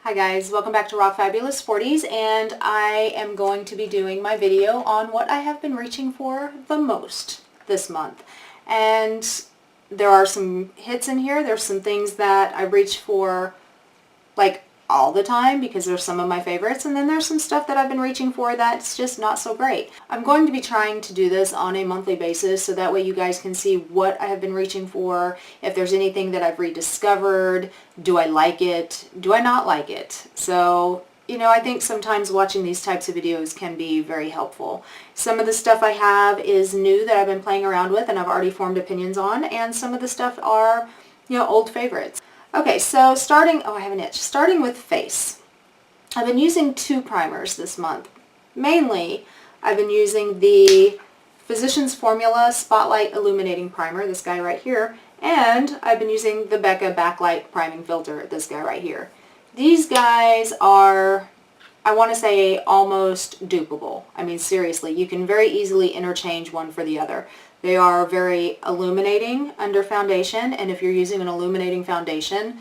Hi guys, welcome back to Rock Fabulous 40s, and I am going to be doing my video on what I have been reaching for the most this month. And there are some hits in here. There's some things that I reach for like all the time because they're some of my favorites, and then there's some stuff that I've been reaching for that's just not so great. I'm going to be trying to do this on a monthly basis so that way you guys can see what I have been reaching for, if there's anything that I've rediscovered, do I like it, do I not like it. So, you know, I think sometimes watching these types of videos can be very helpful. Some of the stuff I have is new that I've been playing around with and I've already formed opinions on, and some of the stuff are, you know, old favorites. Okay, so starting with face. I've been using two primers this month. Mainly, I've been using the Physicians Formula Spotlight Illuminating Primer, this guy right here, and I've been using the Becca Backlight Priming Filter, this guy right here. These guys are, I want to say, almost dupable. I mean, seriously, you can very easily interchange one for the other. They are very illuminating under foundation, and if you're using an illuminating foundation,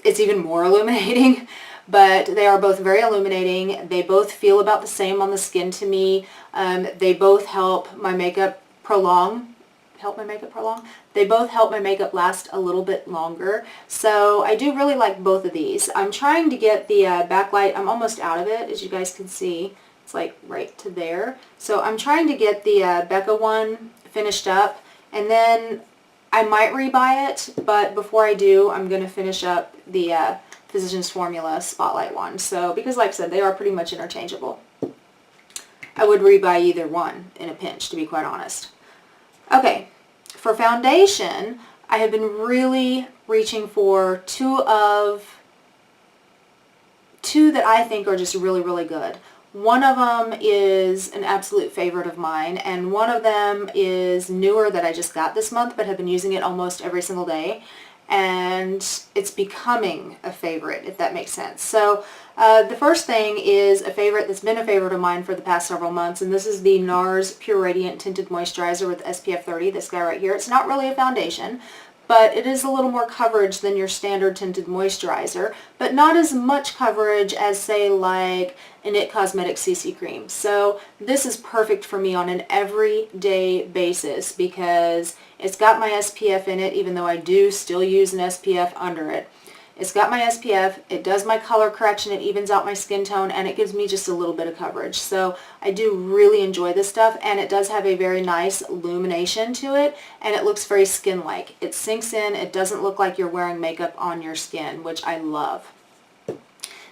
it's even more illuminating, but they are both very illuminating. They both feel about the same on the skin to me. They both help my makeup prolong. They both help my makeup last a little bit longer, so I do really like both of these. I'm trying to get the backlight. I'm almost out of it, as you guys can see. It's like right to there. So I'm trying to get the Becca one finished up, and then I might rebuy it, but before I do, I'm going to finish up the Physicians Formula Spotlight one. So, because like I said, they are pretty much interchangeable. I would rebuy either one in a pinch, to be quite honest. Okay, for foundation, I have been really reaching for two that I think are just really, really good. One of them is an absolute favorite of mine, and one of them is newer that I just got this month, but have been using it almost every single day, and it's becoming a favorite, if that makes sense. So the first thing is a favorite that's been a favorite of mine for the past several months, and this is the NARS Pure Radiant Tinted Moisturizer with SPF 30, this guy right here. It's not really a foundation, but it is a little more coverage than your standard tinted moisturizer, but not as much coverage as, say, like an IT Cosmetics CC cream. So this is perfect for me on an everyday basis because it's got my SPF in it, even though I do still use an SPF under it. It's got my SPF, it does my color correction, it evens out my skin tone, and it gives me just a little bit of coverage. So I do really enjoy this stuff, and it does have a very nice illumination to it, and it looks very skin-like. It sinks in, it doesn't look like you're wearing makeup on your skin, which I love.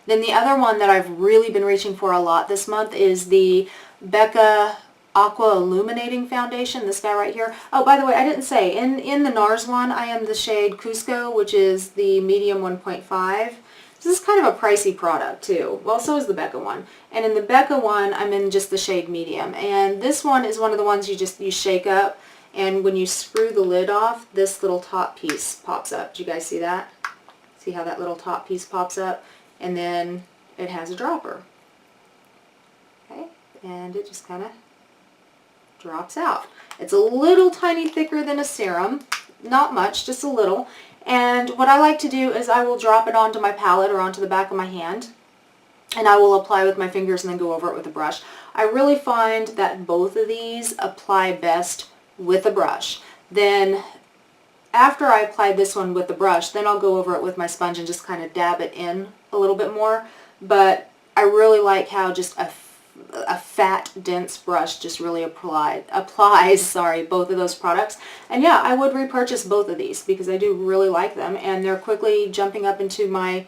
Then the other one that I've really been reaching for a lot this month is the Becca Aqua Illuminating Foundation, this guy right here. Oh, by the way, I didn't say, in the NARS one, I am the shade Cusco, which is the medium 1.5. This is kind of a pricey product, too. Well, so is the Becca one. And in the Becca one, I'm in just the shade medium. And this one is one of the ones you shake up, and when you screw the lid off, this little top piece pops up. Do you guys see that? See how that little top piece pops up? And then it has a dropper. Okay, and it just kind of drops out. It's a little tiny thicker than a serum, not much, just a little. And what I like to do is I will drop it onto my palette or onto the back of my hand, and I will apply with my fingers and then go over it with a brush. I really find that both of these apply best with a brush. Then after I apply this one with the brush, then I'll go over it with my sponge and just kind of dab it in a little bit more. But I really like how just a fat, dense brush just really applies both of those products. And yeah, I would repurchase both of these because I do really like them, and they're quickly jumping up into my,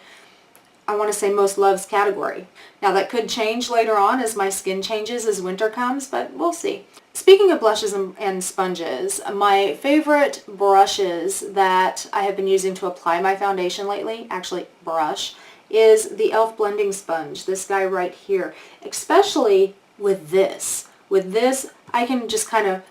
I want to say, most loves category. Now that could change later on as my skin changes as winter comes, but we'll see. Speaking of blushes and sponges, my favorite brushes that I have been using to apply my foundation lately, actually brush, is the e.l.f. blending sponge, this guy right here, especially with this. With this, I can just kind of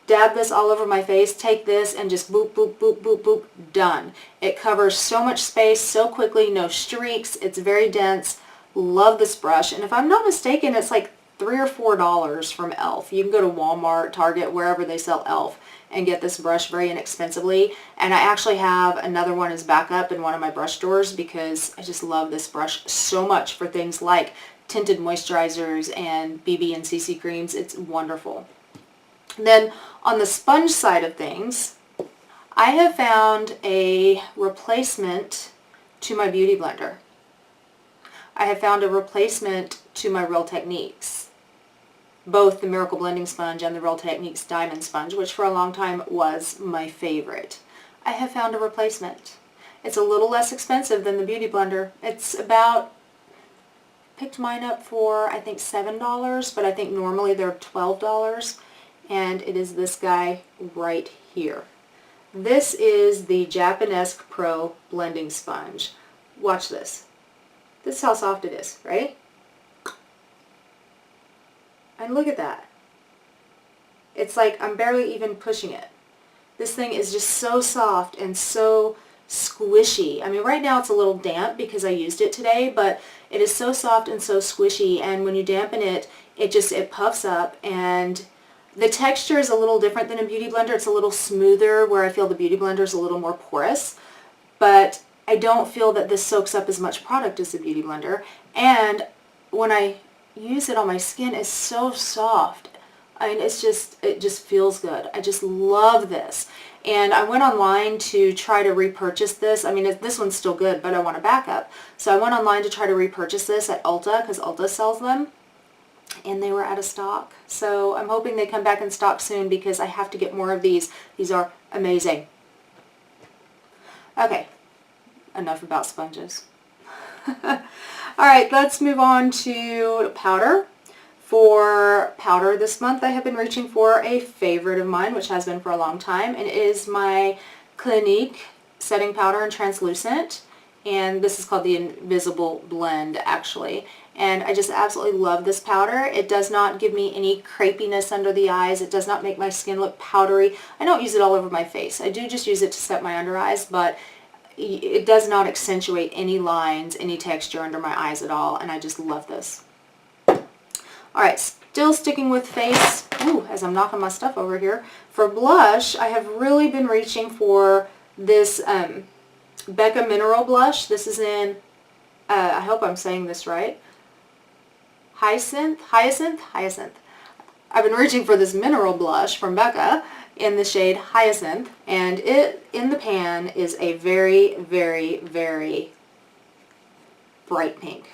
dab this all over my face, take this and just boop, boop, boop, boop, boop, done. It covers so much space so quickly, no streaks, it's very dense. Love this brush, and if I'm not mistaken, it's like $3 or $4 from e.l.f. You can go to Walmart, Target, wherever they sell e.l.f. and get this brush very inexpensively. And I actually have another one as backup in one of my brush drawers because I just love this brush so much for things like tinted moisturizers and BB and CC creams. It's wonderful. Then on the sponge side of things, I have found a replacement to my Beauty Blender. I have found a replacement to my Real Techniques, both the Miracle Blending Sponge and the Real Techniques Diamond Sponge, which for a long time was my favorite. I have found a replacement. It's a little less expensive than the Beauty Blender. It's about, picked mine up for I think $7, but I think normally they're $12, and it is this guy right here. This is the Japanesque Pro Blending Sponge. Watch this. This is how soft it is, right? And look at that. It's like I'm barely even pushing it. This thing is just so soft and so squishy. I mean, right now it's a little damp because I used it today, but it is so soft and so squishy, and when you dampen it, it puffs up, and the texture is a little different than a Beauty Blender. It's a little smoother, where I feel the Beauty Blender is a little more porous, but I don't feel that this soaks up as much product as the Beauty Blender, and when I use it on my skin, it's so soft. I mean, it just feels good. I just love this. And I went online to try to repurchase this. I mean, this one's still good, but I want a backup. So I went online to try to repurchase this at Ulta, because Ulta sells them, and they were out of stock. So I'm hoping they come back in stock soon because I have to get more of these. These are amazing. Okay, enough about sponges. Alright, let's move on to powder. For powder this month, I have been reaching for a favorite of mine, which has been for a long time, and it is my Clinique setting powder in translucent, and this is called the Invisible Blend, actually. And I just absolutely love this powder. It does not give me any crepiness under the eyes. It does not make my skin look powdery. I don't use it all over my face. I do just use it to set my under eyes, but it does not accentuate any lines, any texture under my eyes at all, and I just love this. Alright, still sticking with face, as I'm knocking my stuff over here. For blush, I have really been reaching for this Becca Mineral Blush. This is in, I hope I'm saying this right, Hyacinth. I've been reaching for this mineral blush from Becca in the shade Hyacinth, and it, in the pan, is a very, very, very bright pink.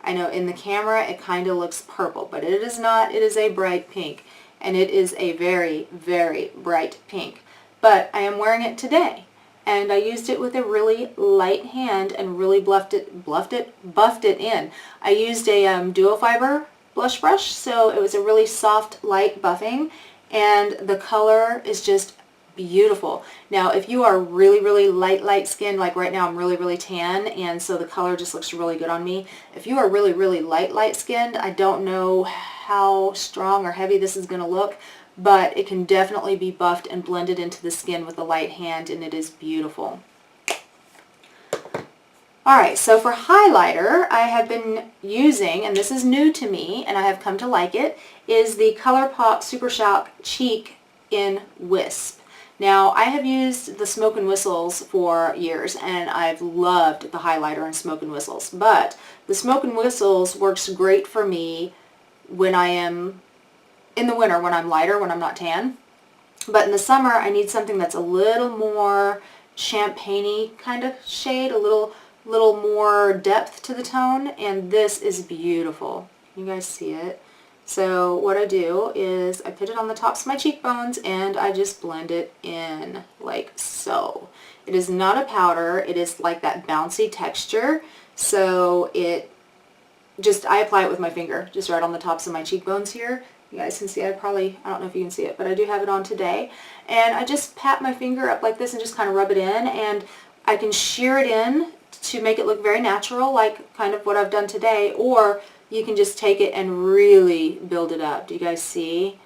I know in the camera it kind of looks purple, but it is not. It is a bright pink, and it is a very, very bright pink. But I am wearing it today, and I used it with a really light hand and really buffed it in. I used a duo fiber blush brush, so it was a really soft, light buffing, and the color is just beautiful. Now, if you are really, really light skinned, like right now I'm really, really tan, and so the color just looks really good on me. If you are really, really light skinned, I don't know how strong or heavy this is going to look, but it can definitely be buffed and blended into the skin with a light hand, and it is beautiful. Alright, so for highlighter, I have been using, and this is new to me, and I have come to like it, is the ColourPop Super Shock Cheek in Wisp. Now, I have used the Smoke and Whistles for years, and I've loved the highlighter in Smoke and Whistles, but the Smoke and Whistles works great for me when I am in the winter, when I'm lighter, when I'm not tan. But in the summer, I need something that's a little more champagne-y kind of shade, a little more depth to the tone, and this is beautiful. Can you guys see it? So what I do is I put it on the tops of my cheekbones and I just blend it in like so. It is not a powder, it is like that bouncy texture, so I apply it with my finger, just right on the tops of my cheekbones here. You guys can see, I don't know if you can see it, but I do have it on today. And I just pat my finger up like this and just kind of rub it in, and I can shear it in to make it look very natural, like kind of what I've done today, or you can just take it and really build it up. Do you guys see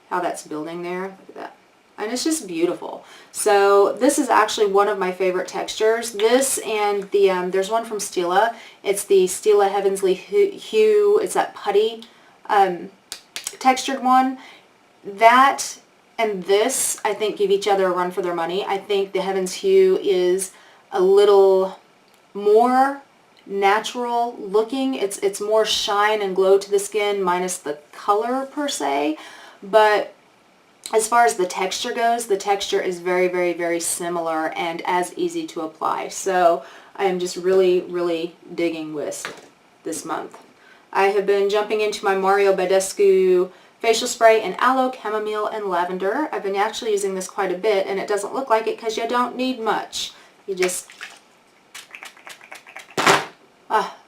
how that's building there? Look at that. And it's just beautiful. So this is actually one of my favorite textures. This and the, there's one from Stila. It's the Stila Heavenly Hue. It's that putty textured one. That and this, I think, give each other a run for their money. I think the Heaven's Hue is a little more natural looking. It's more shine and glow to the skin minus the color per se, but as far as the texture goes, the texture is very, very, very similar and as easy to apply. So I am just really, really digging Wisp this month. I have been jumping into my Mario Badescu facial spray in aloe, chamomile, and lavender. I've been actually using this quite a bit, and it doesn't look like it because you don't need much. You just,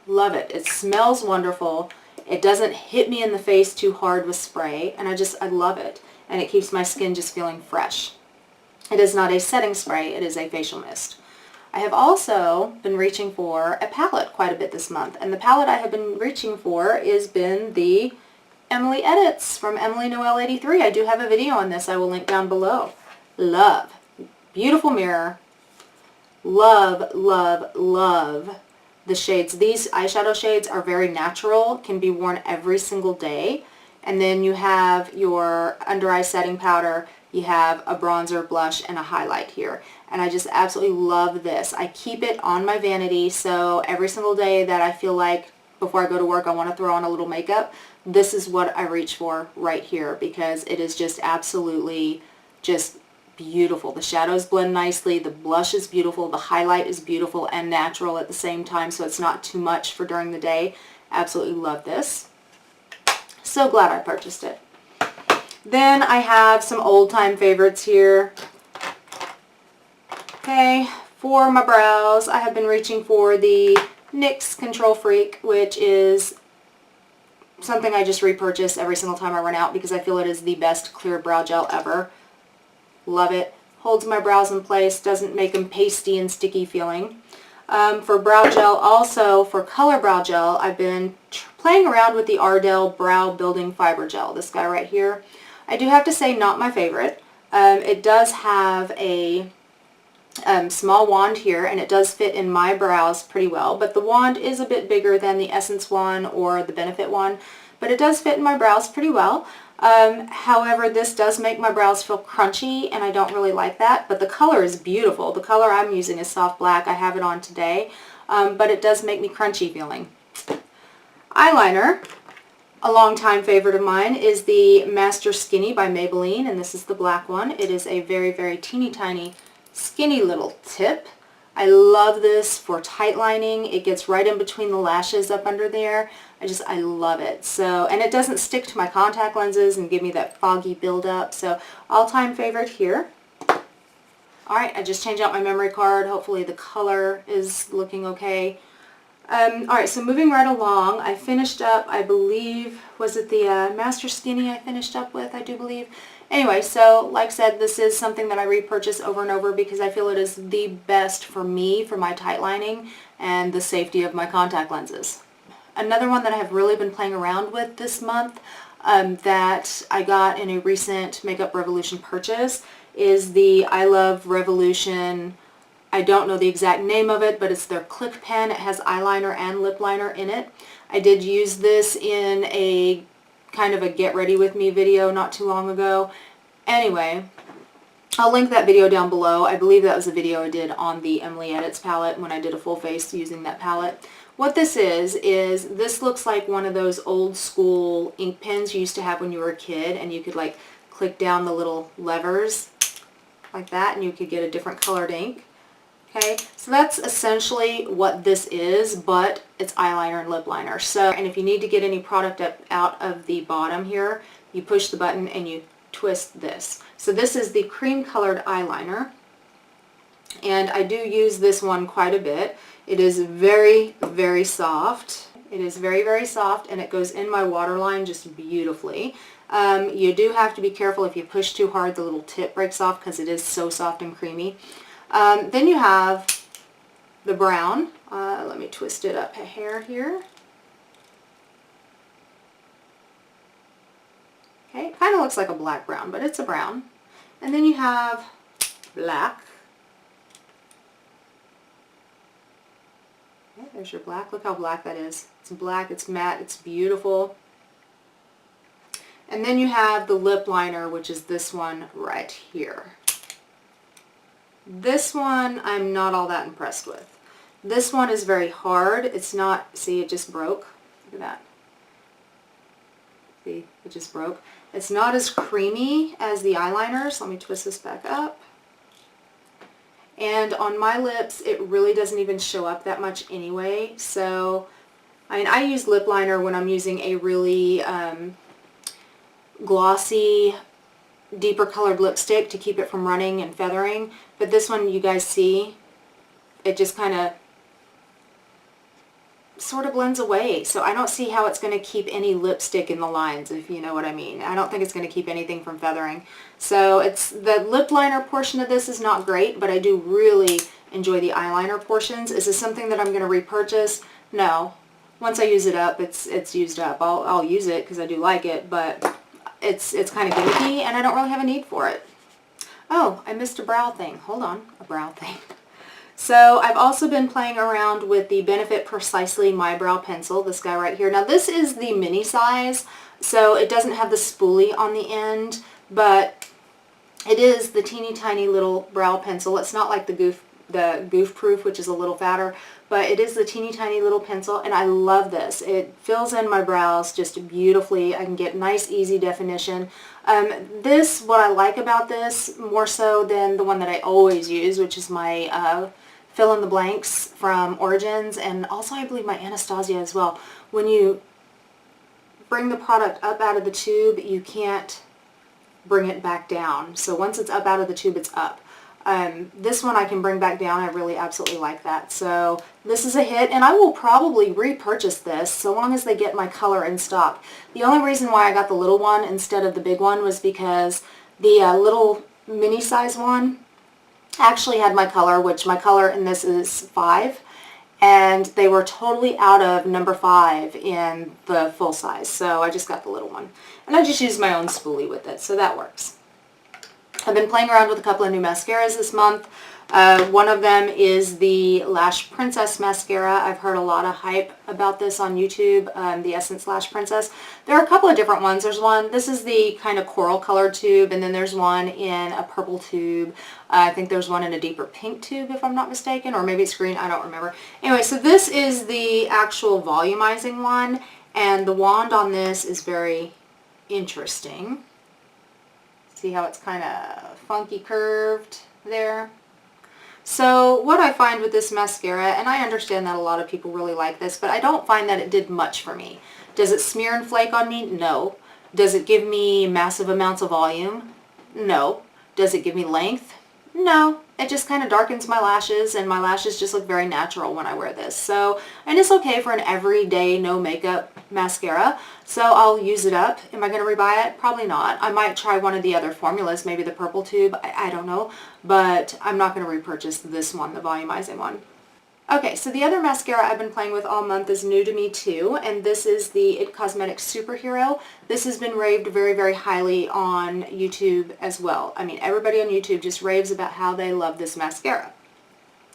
love it. It smells wonderful. It doesn't hit me in the face too hard with spray, and I love it. And it keeps my skin just feeling fresh. It is not a setting spray, it is a facial mist. I have also been reaching for a palette quite a bit this month, and the palette I have been reaching for has been the Emily Edits from Emily Noel 83. I do have a video on this I will link down below. Love. Beautiful mirror. Love, love, love the shades. These eyeshadow shades are very natural, can be worn every single day. And then you have your under eye setting powder, you have a bronzer, blush, and a highlight here. And I just absolutely love this. I keep it on my vanity, so every single day that I feel like before I go to work I want to throw on a little makeup, this is what I reach for right here because it is just absolutely just beautiful. The shadows blend nicely, the blush is beautiful, the highlight is beautiful and natural at the same time, so it's not too much for during the day. Absolutely love this. So glad I purchased it. Then I have some old time favorites here. Okay, for my brows, I have been reaching for the NYX Control Freak, which is something I just repurchase every single time I run out because I feel it is the best clear brow gel ever. Love it. Holds my brows in place, doesn't make them pasty and sticky feeling. For brow gel, also for color brow gel, I've been playing around with the Ardell Brow Building Fiber Gel, this guy right here. I do have to say not my favorite. It does have a small wand here and it does fit in my brows pretty well, but the wand is a bit bigger than the Essence one or the Benefit one, but it does fit in my brows pretty well. However, this does make my brows feel crunchy and I don't really like that, but the color is beautiful. The color I'm using is soft black. I have it on today, but it does make me crunchy feeling. Eyeliner, a long-time favorite of mine, is the Master Skinny by Maybelline, and this is the black one. It is a very, very teeny tiny skinny little tip. I love this for tight lining. It gets right in between the lashes up under there. I love it. So, and it doesn't stick to my contact lenses and give me that foggy buildup. So, all-time favorite here. Alright, I just changed out my memory card. Hopefully the color is looking okay. Alright, so moving right along, I finished up, I believe, was it the Master Skinny I finished up with, I do believe. Anyway, so like I said, this is something that I repurchase over and over because I feel it is the best for me, for my tight lining, and the safety of my contact lenses. Another one that I have really been playing around with this month that I got in a recent Makeup Revolution purchase is the I Love Revolution. I don't know the exact name of it, but it's their Click Pen. It has eyeliner and lip liner in it. I did use this in a kind of a get ready with me video not too long ago. Anyway, I'll link that video down below. I believe that was a video I did on the Emily Edits palette when I did a full face using that palette. What this is this looks like one of those old school ink pens you used to have when you were a kid, and you could like click down the little levers like that and you could get a different colored ink. Okay, so that's essentially what this is, but it's eyeliner and lip liner. So, and if you need to get any product out of the bottom here, you push the button and you twist this. So this is the cream colored eyeliner, and I do use this one quite a bit. It is very, very soft. It is very, very soft, and it goes in my waterline just beautifully. You do have to be careful if you push too hard, the little tip breaks off because it is so soft and creamy. Then you have the brown. Let me twist it up a hair here. Okay, it kind of looks like a black brown, but it's a brown. And then you have black. Okay, there's your black. Look how black that is. It's black, it's matte, it's beautiful. And then you have the lip liner, which is this one right here. This one I'm not all that impressed with. This one is very hard. It's not, see, it just broke. Look at that. See, it just broke. It's not as creamy as the eyeliners. Let me twist this back up. And on my lips, it really doesn't even show up that much anyway. So, I mean, I use lip liner when I'm using a really glossy, deeper colored lipstick to keep it from running and feathering. But this one, you guys see, it just kind of sort of blends away. So I don't see how it's going to keep any lipstick in the lines, if you know what I mean. I don't think it's going to keep anything from feathering. So it's the lip liner portion of this is not great, but I do really enjoy the eyeliner portions. Is this something that I'm going to repurchase? No. Once I use it up, it's used up. I'll use it because I do like it, but it's kind of gimmicky and I don't really have a need for it. Oh, I missed a brow thing. Hold on, a brow thing. So I've also been playing around with the Benefit Precisely My Brow Pencil, this guy right here. Now this is the mini size, so it doesn't have the spoolie on the end, but it is the teeny tiny little brow pencil. It's not like the Goof Proof, which is a little fatter, but it is the teeny tiny little pencil, and I love this. It fills in my brows just beautifully. I can get nice, easy definition. What I like about this, more so than the one that I always use, which is my fill in the blanks from Origins, and also I believe my Anastasia as well. When you bring the product up out of the tube, you can't bring it back down. So once it's up out of the tube, it's up. This one I can bring back down. I really absolutely like that. So this is a hit, and I will probably repurchase this so long as they get my color in stock. The only reason why I got the little one instead of the big one was because the little mini size one actually had my color, which my color in this is 5, and they were totally out of number 5 in the full size. So I just got the little one, and I just used my own spoolie with it, so that works. I've been playing around with a couple of new mascaras this month. One of them is the Lash Princess mascara. I've heard a lot of hype about this on YouTube, the Essence Lash Princess. There are a couple of different ones. There's one, this is the kind of coral colored tube, and then there's one in a purple tube. I think there's one in a deeper pink tube, if I'm not mistaken, or maybe it's green, I don't remember. Anyway, so this is the actual volumizing one, and the wand on this is very interesting. See how it's kind of funky curved there? So what I find with this mascara, and I understand that a lot of people really like this, but I don't find that it did much for me. Does it smear and flake on me? No. Does it give me massive amounts of volume? No. Does it give me length? No. It just kind of darkens my lashes, and my lashes just look very natural when I wear this. So, and it's okay for an everyday no makeup mascara, so I'll use it up. Am I going to rebuy it? Probably not. I might try one of the other formulas, maybe the purple tube, I don't know, but I'm not going to repurchase this one, the volumizing one. Okay, so the other mascara I've been playing with all month is new to me too, and this is the IT Cosmetics Superhero. This has been raved very, very highly on YouTube as well. I mean, everybody on YouTube just raves about how they love this mascara.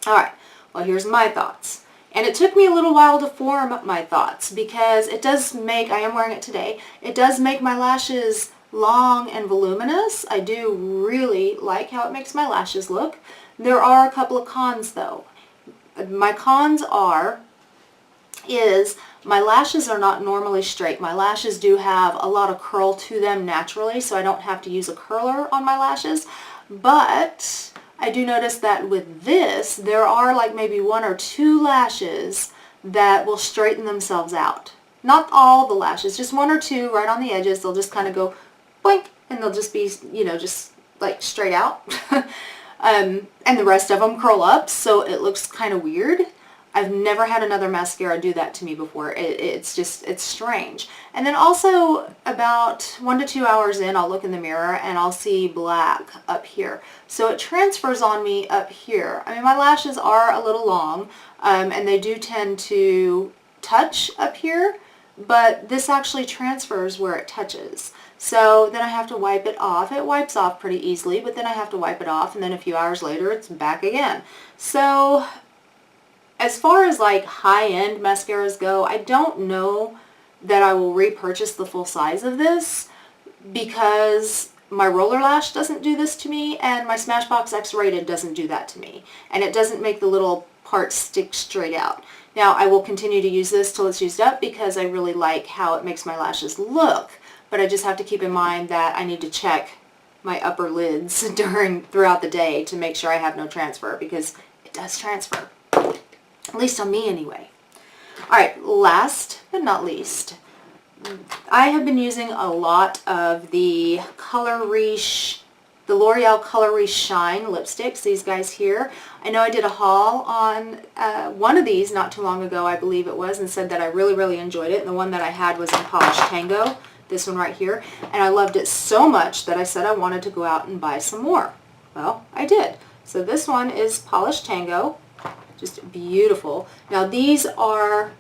Alright, well here's my thoughts. And it took me a little while to form my thoughts because it does make, I am wearing it today, it does make my lashes long and voluminous. I do really like how it makes my lashes look. There are a couple of cons though. My cons is my lashes are not normally straight. My lashes do have a lot of curl to them naturally, so I don't have to use a curler on my lashes. But I do notice that with this, there are like maybe 1 or 2 lashes that will straighten themselves out. Not all the lashes, just 1 or 2 right on the edges. They'll just kind of go boink, and they'll just be, you know, just like straight out. And the rest of them curl up, so it looks kind of weird. I've never had another mascara do that to me before. It's strange. And then also about 1 to 2 hours in, I'll look in the mirror and I'll see black up here. So it transfers on me up here. I mean, my lashes are a little long, and they do tend to touch up here, but this actually transfers where it touches. So then I have to wipe it off. It wipes off pretty easily, but then I have to wipe it off, and then a few hours later it's back again. So as far as like high-end mascaras go, I don't know that I will repurchase the full size of this. because my Roller Lash doesn't do this to me, and my Smashbox X-Rated doesn't do that to me. And it doesn't make the little parts stick straight out. Now, I will continue to use this till it's used up because I really like how it makes my lashes look. But I just have to keep in mind that I need to check my upper lids throughout the day to make sure I have no transfer, because it does transfer. At least on me anyway. Alright, last but not least, I have been using a lot of the Riche, the L'Oreal Color Riche Shine lipsticks, these guys here. I know I did a haul on one of these not too long ago, I believe it was, and said that I really, really enjoyed it. And the one that I had was in Polished Tango, this one right here. And I loved it so much that I said I wanted to go out and buy some more. Well, I did. So this one is Polished Tango. Just beautiful. Now these are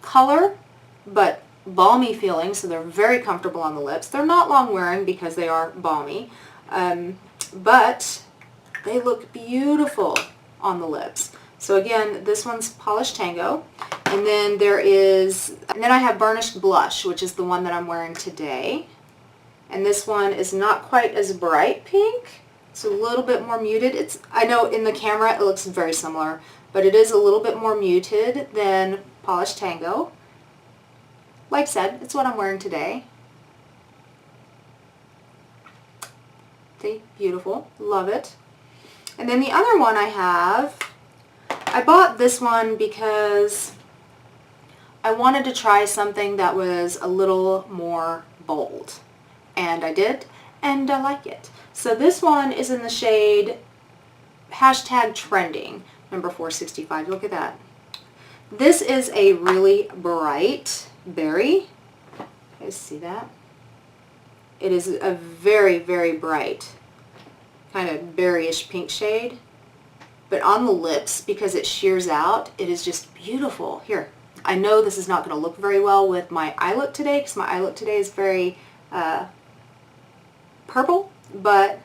color, but balmy feeling, so they're very comfortable on the lips. They're not long wearing because they are balmy, but they look beautiful on the lips. So again, this one's Polished Tango, and then I have Burnished Blush, which is the one that I'm wearing today. And this one is not quite as bright pink. It's a little bit more muted. I know in the camera it looks very similar, but it is a little bit more muted than Polished Tango. Like I said, it's what I'm wearing today. See, beautiful, love it. And then the other one I bought this one because I wanted to try something that was a little more bold. And I did, and I like it. So this one is in the shade #trending, number 465. Look at that. This is a really bright berry. You guys see that? It is a very, very bright kind of berryish pink shade. But on the lips, because it shears out, it is just beautiful. Here, I know this is not going to look very well with my eye look today, because my eye look today is very purple, but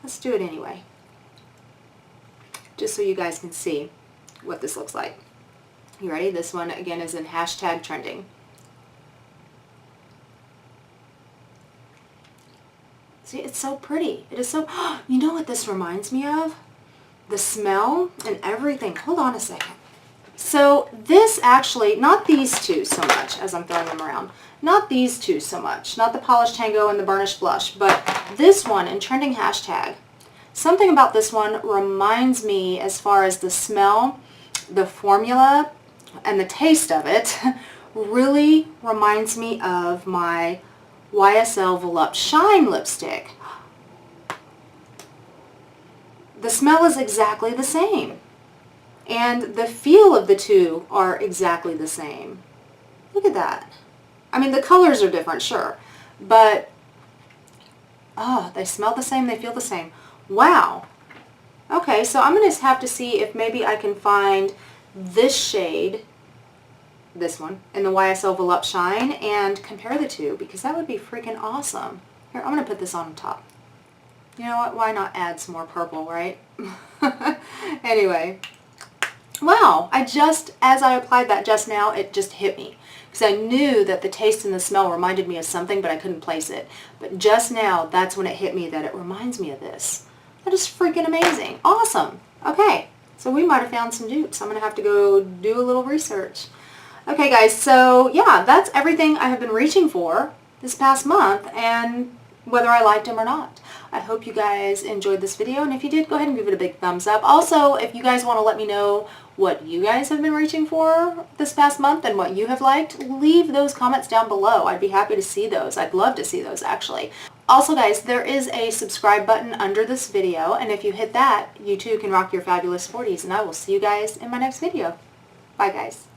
let's do it anyway. Just so you guys can see what this looks like. You ready? This one, again, is in #trending. See, it's so pretty. It is so... You know what this reminds me of? The smell and everything. Hold on a second. So this actually, not these two so much as I'm throwing them around. Not these two so much. Not the Polished Tango and the Burnished Blush. But this one in trending #. Something about this one reminds me, as far as the smell, the formula, and the taste of it, really reminds me of my YSL Volupte Shine lipstick. The smell is exactly the same. And the feel of the two are exactly the same. Look at that. I mean, the colors are different, sure. But, oh, they smell the same, they feel the same. Wow. Okay, so I'm going to have to see if maybe I can find this shade, this one, in the YSL Volupte Shine, and compare the two, because that would be freaking awesome. Here, I'm going to put this on top. You know what? Why not add some more purple, right? Anyway. Wow. As I applied that just now, it just hit me. Because I knew that the taste and the smell reminded me of something, but I couldn't place it. But just now, that's when it hit me that it reminds me of this. That is freaking amazing. Awesome. Okay. So we might have found some dupes. I'm going to have to go do a little research. Okay, guys. So, yeah, that's everything I have been reaching for this past month, and whether I liked them or not. I hope you guys enjoyed this video, and if you did, go ahead and give it a big thumbs up. Also, if you guys want to let me know what you guys have been reaching for this past month and what you have liked, leave those comments down below. I'd be happy to see those. I'd love to see those, actually. Also, guys, there is a subscribe button under this video, and if you hit that, you too can rock your fabulous 40s, and I will see you guys in my next video. Bye, guys.